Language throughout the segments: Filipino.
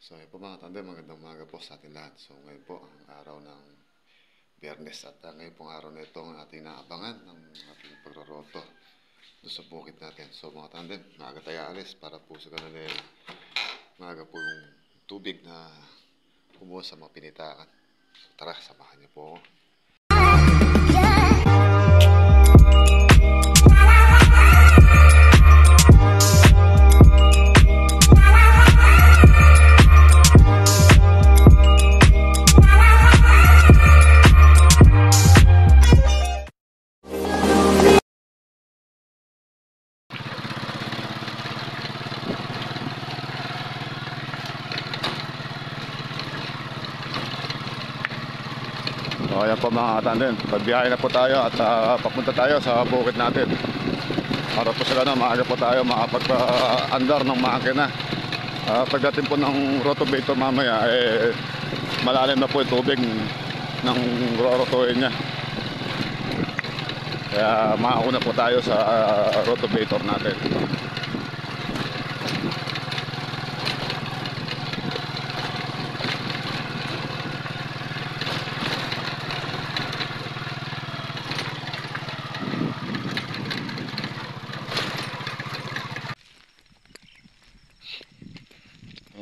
So ngayon po mga tandem, magandang umaga po sa ating lahat. So ngayon po ang araw ng Biyernes at ngayon pong araw na ito ang ating naabangan ng ating pagroroto doon sa bukid natin. So mga tandem, maaga tayo alis para po sa ganun maaga po yung tubig na kumuha sa mga pinitakan. So tara, samahan niyo po ako. So ayan po mga tandem, pagbiyahe na po tayo at papunta tayo sa bukid natin para po sa ganun maaga po tayo makapag-andar ng makina. Pagdating po ng rotovator mamaya malalim na po yung tubig ng rorotohin niya, kaya makauna po tayo sa rotovator natin.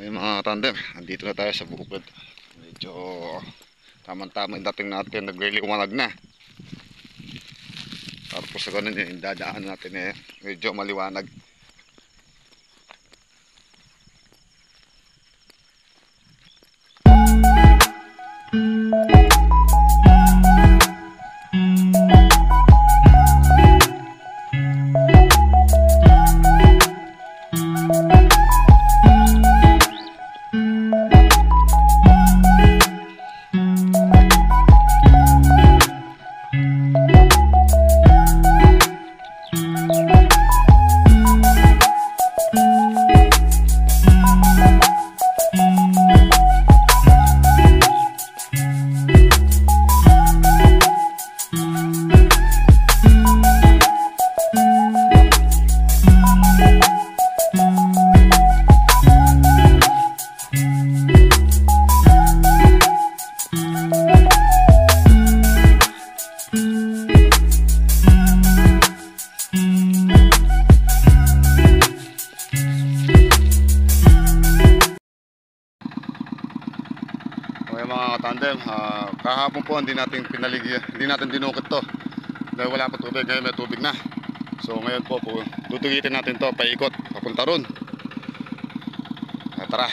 Yung mga tandem, andito na tayo sa bukid. Medyo tamang-tama yung dating natin, nagliliwanag na. Tapos sa ganun yung dadaan natin medyo maliwanag. Mga tandem, kahapon po hindi natin dinukit to dahil wala pa tubig. Ngayon may tubig na, so ngayon po tutugitin natin to paikot papunta ron. Tara.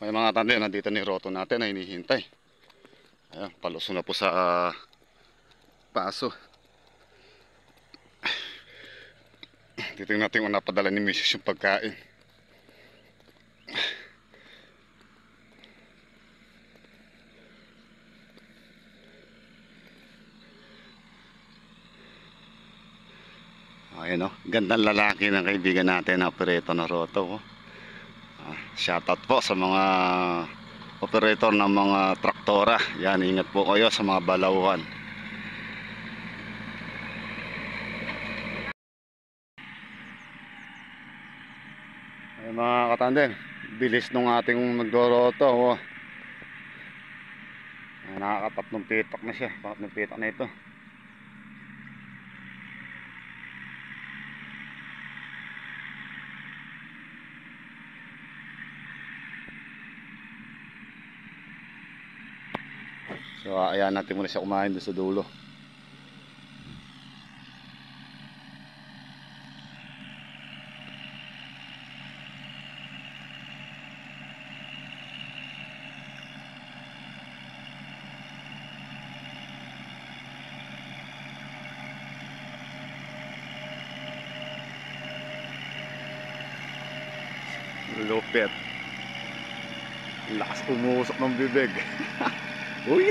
May mga tanda, nandito ni Roto natin na hinihintay. Ayan, paluso na po sa paso. Titingnan natin kung napadala ni Mrs. yung pagkain. Ayan o, gandang lalaki ng kaibigan natin na operator na Roto. Shoutout po sa mga operator ng mga traktora. Yan, ingat po kayo sa mga balawhan. Ay mga katandem, bilis nung ating magdoroto. Oh. Nakakatatlong pitak na siya. Tatlong pitak na ito. So ayan natin muna siya kumain doon sa dulo. Lupit. Lakas umusok ng bibig. Uy!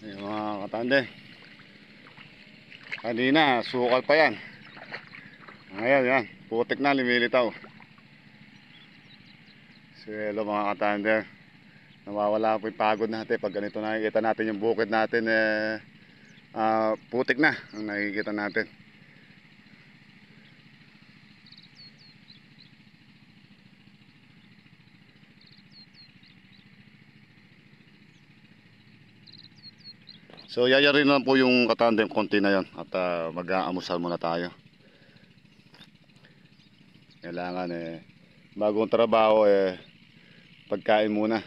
Ay mga katande, kanina sukal pa yan. Ngayon yan, putik na, lumilitaw. So hello mga katande, nawawala po yung pagod natin pag ganito nakikita natin yung bukid natin putik na ang nakikita natin. So yayarin lang po yung katandem konti na yan at mag-aamusal muna tayo. Kailangan bagong trabaho pagkain muna.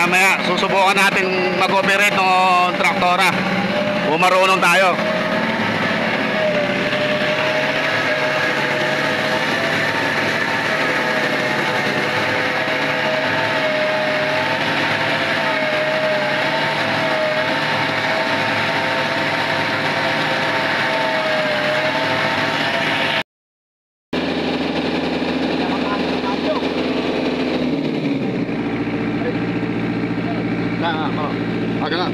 Mamaya susubukan natin mag-operate ng traktora kung marunong tayo. Aga na.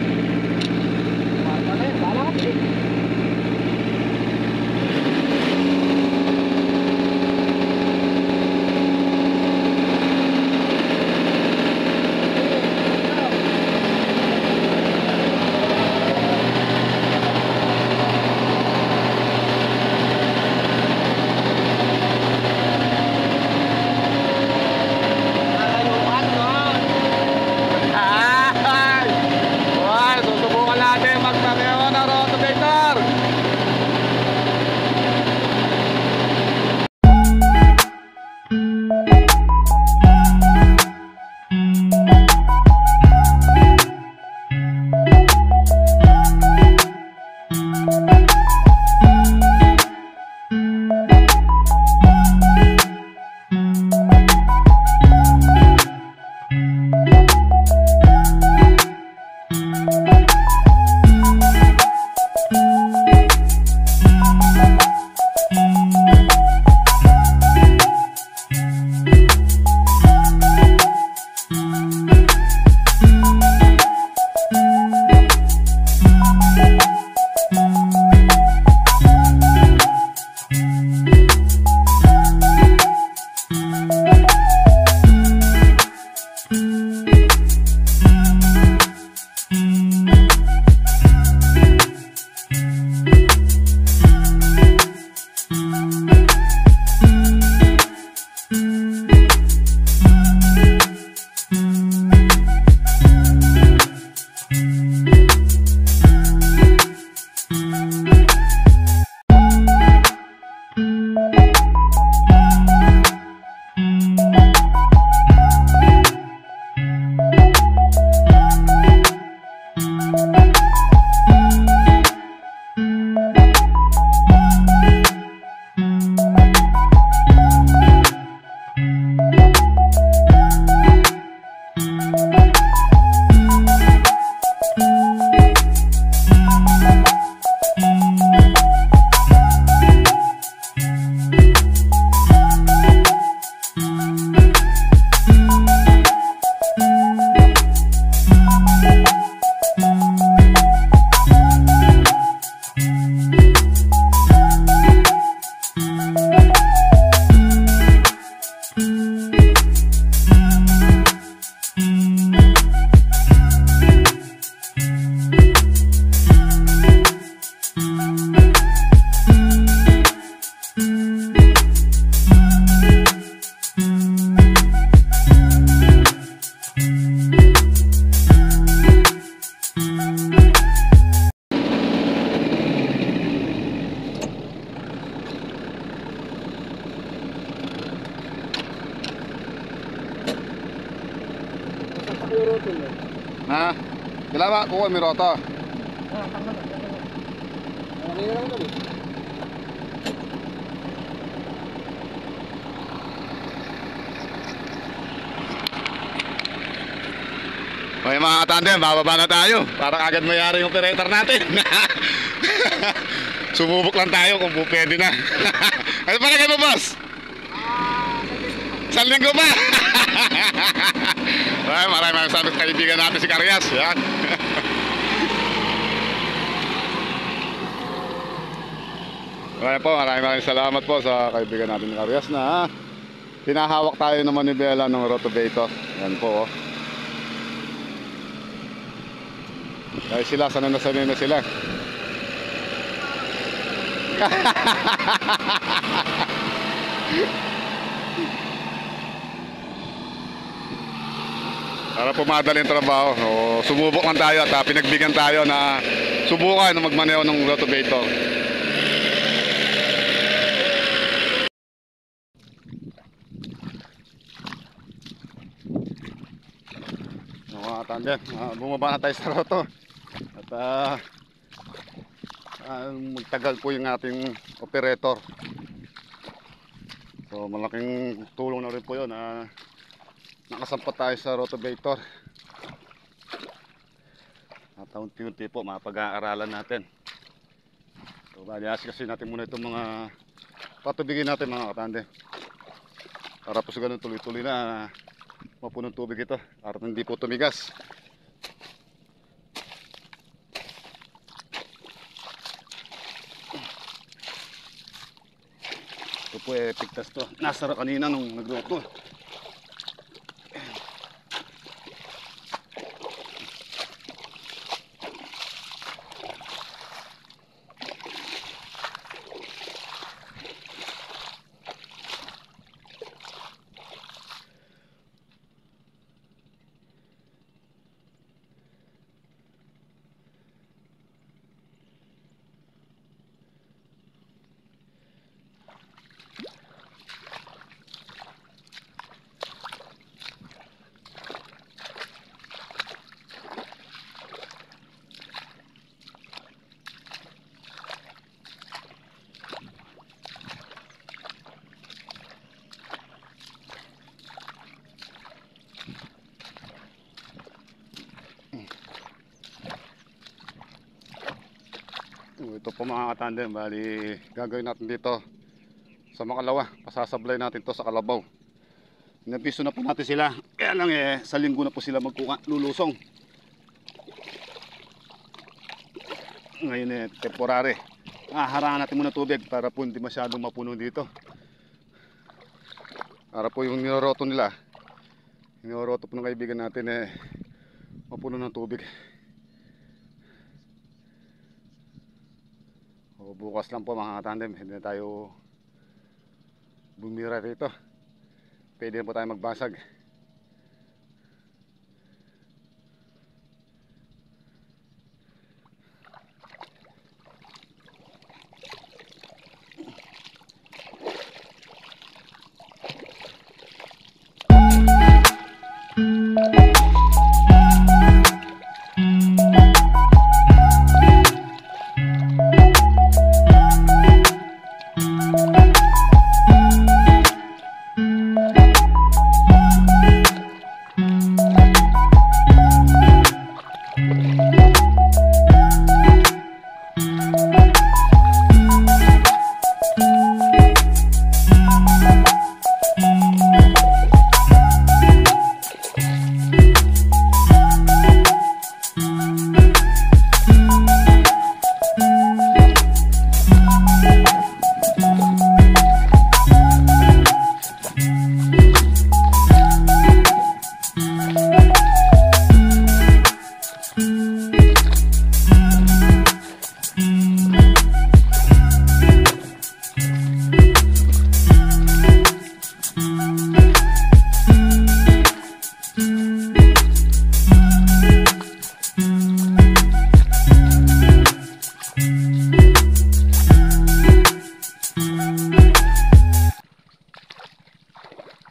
Wow! roto mo. Ha? Kailangan ko may roto. Tanggal na. Nakakira lang ulit. Okay mga katandem, bababa na tayo para agad mayari yung operator natin. Sumubok lang tayo kung pwede na. Ano pa na kayo boss? Isang linggo pa. Ay, maraming sabi sa kaibigan natin si Karyas. Yan. Maraming salamat po sa kaibigan natin ni Karyas na pinahawak tayo ng manibela ng rotovator. Yan po. Dahil sila, sanay na sila. Para pumadali yung trabaho. O, sumubok lang tayo at pinagbigyan tayo na subukan na magmaneho ng rotovator. Mga tandem, bumaba na tayo sa roto. At magtagal po yung ating operator. So malaking tulong na rin po yun na nakasampat tayo sa rotovator. At unti-unti po mapag-aaralan natin. So balias kasi natin muna itong mga patubigin natin mga katandem. Para po sa ganun tuloy-tuloy na mapunong tubig ito. Para hindi po tumigas. Ito po pigtas to. Nasara kanina nung nagluto. Ito po mga katandem, bali gagawin natin dito sa Makalawa, pasasablay natin to sa Kalabaw. Nabiso na po natin sila, kaya lang sa linggo na po sila lulusong. Ngayon temporary, harangan natin muna tubig para po hindi masyadong mapuno dito. Para po yung niloroto nila, niloroto po ng kaibigan natin mapuno ng tubig. O bukas lang po mga katandem, hindi na tayo bumira rito. Pwede na po tayo magbasag.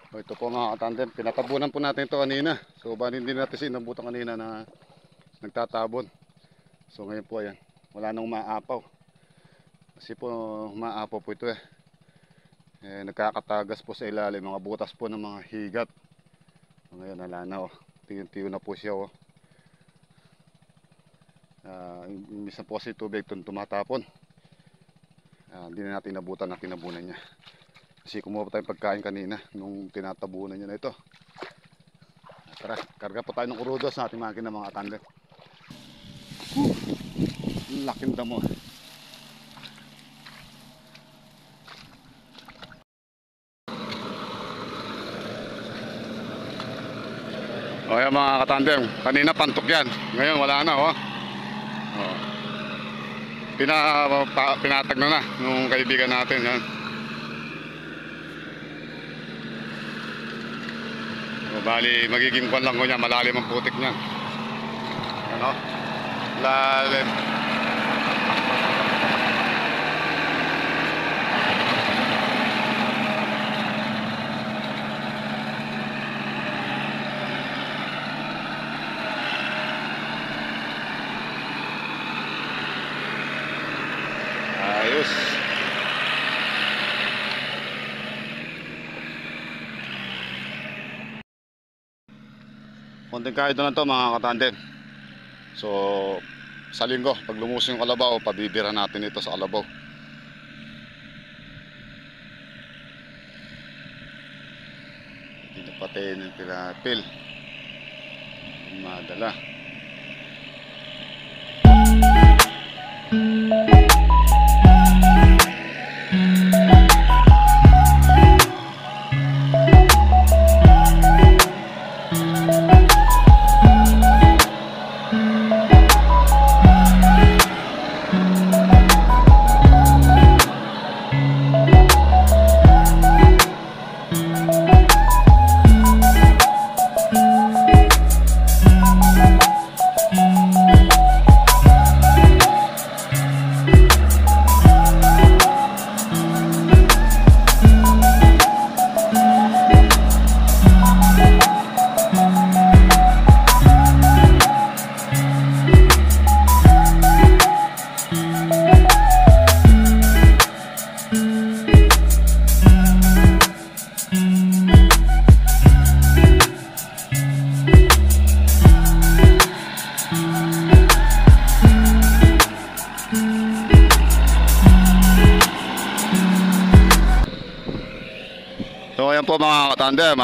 So ito po mga katandem, pinatabunan po natin ito kanina. So bali hindi natin sinabutan kanina na nagtatabon. So ngayon po ayan, wala nang maapaw. Kasi po maapaw po ito nagkakatagas po sa ilalim, mga butas po ng mga higat. So ngayon wala na tiyo na po siya imbis na po kasi tubig itong tumatapon. Hindi na natin nabutan na kinabunan niya. Kasi kumuha pa tayong pagkain kanina nung tinatabunan niya na ito. Tara, karga po tayo ng urudos sa ating makina mga katandem. Laking damo. O yan mga katandem, kanina pantok yan. Ngayon wala na pinatag na nung kaibigan natin yan. Bali magiging kwan lang ko niya, malalim ang putik niyan. Ano? Lalim. Ayos. Konting kahit na to mga katandem. So sa linggo pag lumusong yung kalabaw, pabibira natin ito sa kalabaw. Hindi na patayin ng tilapil madala. So ayan po mga katandem,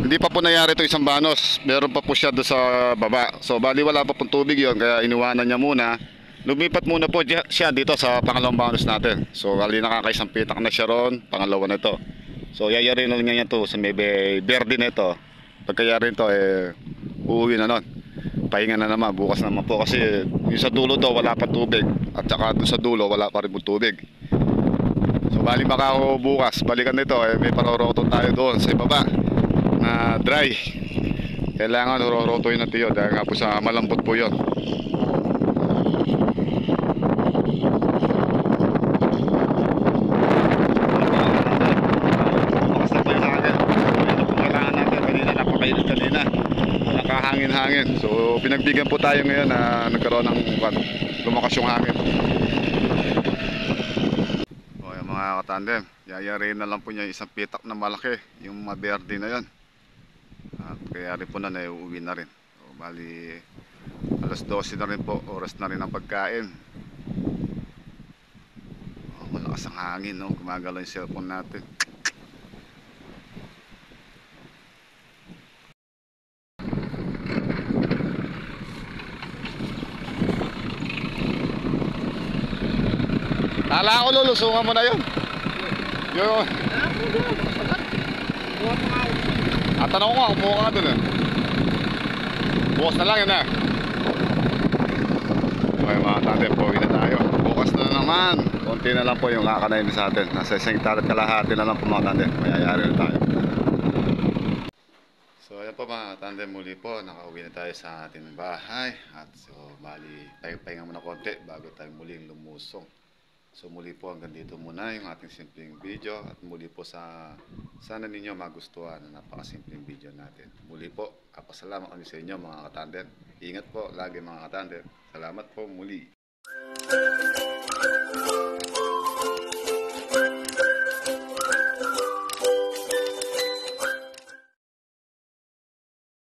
hindi pa po nangyari ito isang banos. Meron pa po siya doon sa baba. So bali wala pa pong tubig yon, kaya iniwanan niya muna. Lumipat muna po siya dito sa pangalawang banos natin. So bali nakakaisang pitak na siya ron, pangalawa na ito. So yayarin na niya ito sa may berde na ito. Pagkayari ito uuwi na nun. Pahinga na naman, bukas naman po kasi yung sa dulo daw wala pa tubig. At saka doon sa dulo wala pa rin po tubig. So bali baka ako bukas balikan nito, may paroroto tayo doon sa ibaba na dry. Kailangan rorotoy na tiyo dahil nga po sa malambot po yun. Bukas na po yung hangin. Ito po kailangan natin. Kanina napakainit kanina, nakahangin-hangin. So pinagbigyan po tayo ngayon na nagkaroon ng lumakas yung hangin. Mga katandem, yayarin na lang po niya isang pitak na malaki, yung maberde na yon. At kaya rin po na uuwi na rin. So, bali alas 12 na rin po, oras na rin ang pagkain. Malakas ang hangin, gumagalaw yung cellphone natin. Kala ko lulusungan mo na yun. Yun. Tanong ko nga, kumuha ka na dun Bukas na lang yun Okay mga tatay, pauwi na tayo. Bukas na naman. Konti na lang po yung kakanayin sa atin. Nasa isang hektar at kalahati na lang po mga tatay. Mayayari na tayo. So ayan po mga tatay, muli po. Nakauwi na tayo sa ating bahay. At so bali, pahinga muna konti bago tayo muling lumusong. So muli po hanggang dito muna yung ating simpleng video at muli po sana ninyo magustuhan ang napakasimpleng video natin. Muli po, kapasalamat kami sa inyo mga katandem. Ingat po lagi mga katandem. Salamat po muli.